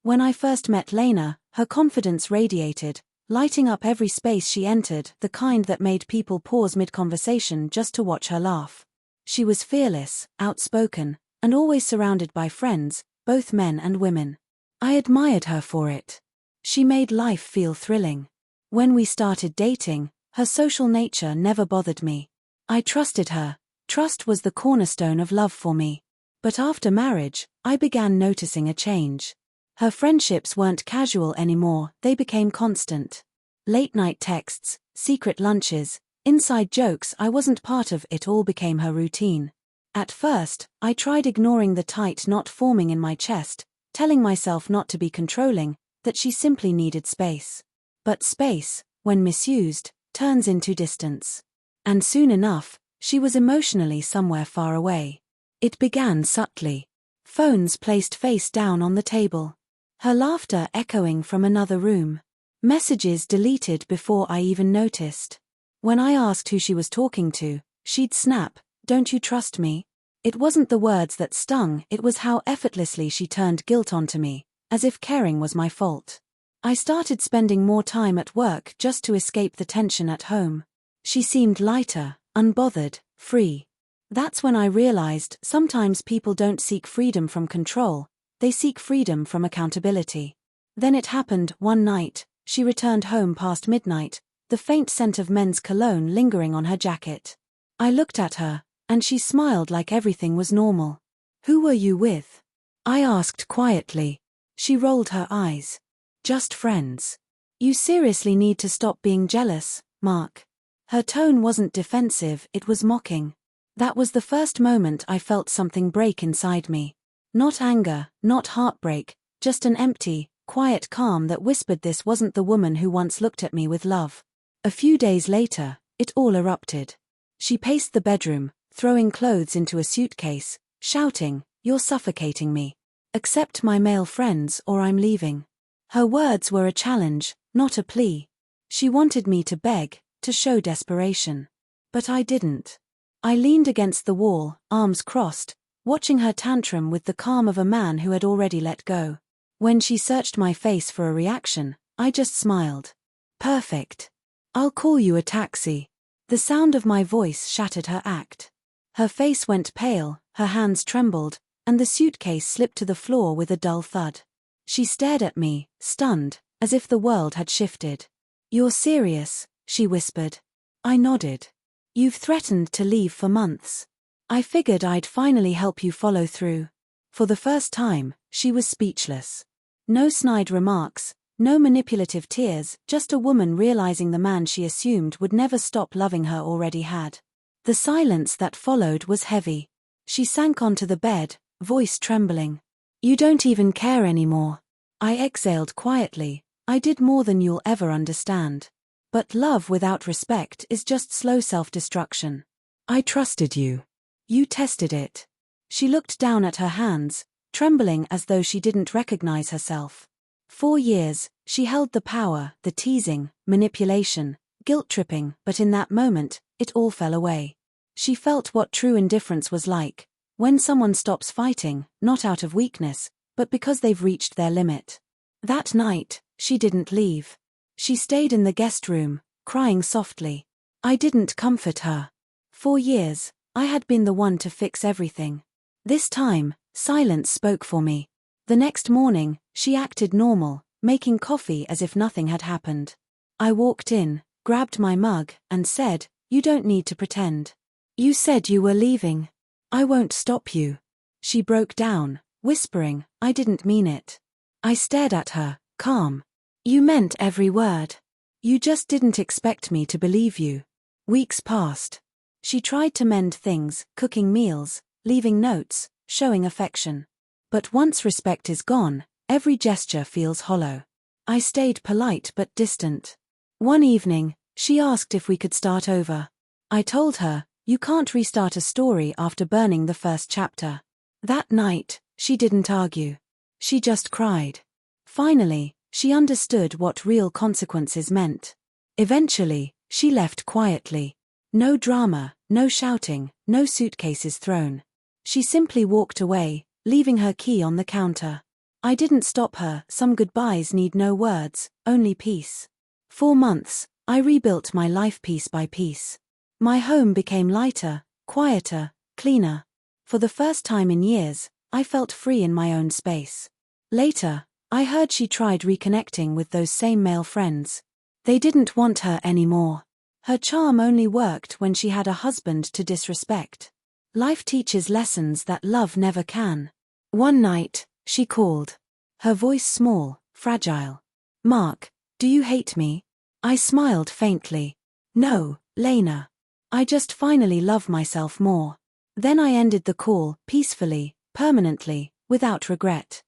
When I first met Lena, her confidence radiated, lighting up every space she entered, the kind that made people pause mid-conversation just to watch her laugh. She was fearless, outspoken, and always surrounded by friends, both men and women. I admired her for it. She made life feel thrilling. When we started dating, her social nature never bothered me. I trusted her. Trust was the cornerstone of love for me. But after marriage, I began noticing a change. Her friendships weren't casual anymore, they became constant. Late-night texts, secret lunches, inside jokes, I wasn't part of it, all became her routine. At first, I tried ignoring the tight knot forming in my chest, telling myself not to be controlling, that she simply needed space. But space, when misused, turns into distance. And soon enough, she was emotionally somewhere far away. It began subtly. Phones placed face down on the table. Her laughter echoing from another room. Messages deleted before I even noticed. When I asked who she was talking to, she'd snap, "Don't you trust me?" It wasn't the words that stung, it was how effortlessly she turned guilt onto me, as if caring was my fault. I started spending more time at work just to escape the tension at home. She seemed lighter, unbothered, free. That's when I realized sometimes people don't seek freedom from control, they seek freedom from accountability. Then it happened one night. She returned home past midnight, the faint scent of men's cologne lingering on her jacket. I looked at her, and she smiled like everything was normal. "Who were you with?" I asked quietly. She rolled her eyes. "Just friends." "You seriously need to stop being jealous, Mark." Her tone wasn't defensive, it was mocking. That was the first moment I felt something break inside me. Not anger, not heartbreak, just an empty, quiet calm that whispered this wasn't the woman who once looked at me with love. A few days later, it all erupted. She paced the bedroom, throwing clothes into a suitcase, shouting, "You're suffocating me. Accept my male friends or I'm leaving." Her words were a challenge, not a plea. She wanted me to beg, to show desperation. But I didn't. I leaned against the wall, arms crossed, watching her tantrum with the calm of a man who had already let go. When she searched my face for a reaction, I just smiled. "Perfect. I'll call you a taxi." The sound of my voice shattered her act. Her face went pale, her hands trembled, and the suitcase slipped to the floor with a dull thud. She stared at me, stunned, as if the world had shifted. "You're serious?" she whispered. I nodded. "You've threatened to leave for months. I figured I'd finally help you follow through." For the first time, she was speechless. No snide remarks, no manipulative tears, just a woman realizing the man she assumed would never stop loving her already had. The silence that followed was heavy. She sank onto the bed, voice trembling. "You don't even care anymore." I exhaled quietly. "I did more than you'll ever understand. But love without respect is just slow self-destruction. I trusted you. You tested it." She looked down at her hands, trembling as though she didn't recognize herself. 4 years, she held the power, the teasing, manipulation, guilt-tripping, but in that moment, it all fell away. She felt what true indifference was like, when someone stops fighting, not out of weakness, but because they've reached their limit. That night, she didn't leave. She stayed in the guest room, crying softly. I didn't comfort her. 4 years, I had been the one to fix everything. This time, silence spoke for me. The next morning, she acted normal, making coffee as if nothing had happened. I walked in, grabbed my mug, and said, "You don't need to pretend. You said you were leaving. I won't stop you." She broke down, whispering, "I didn't mean it." I stared at her, calm. "You meant every word. You just didn't expect me to believe you." Weeks passed. She tried to mend things, cooking meals, leaving notes, showing affection. But once respect is gone, every gesture feels hollow. I stayed polite but distant. One evening, she asked if we could start over. I told her, "You can't restart a story after burning the first chapter." That night, she didn't argue. She just cried. Finally, she understood what real consequences meant. Eventually, she left quietly. No drama, no shouting, no suitcases thrown. She simply walked away, leaving her key on the counter. I didn't stop her, some goodbyes need no words, only peace. 4 months, I rebuilt my life piece by piece. My home became lighter, quieter, cleaner. For the first time in years, I felt free in my own space. Later, I heard she tried reconnecting with those same male friends. They didn't want her anymore. Her charm only worked when she had a husband to disrespect. Life teaches lessons that love never can. One night, she called. Her voice small, fragile. "Mark, do you hate me?" I smiled faintly. "No, Lena. I just finally love myself more." Then I ended the call, peacefully, permanently, without regret.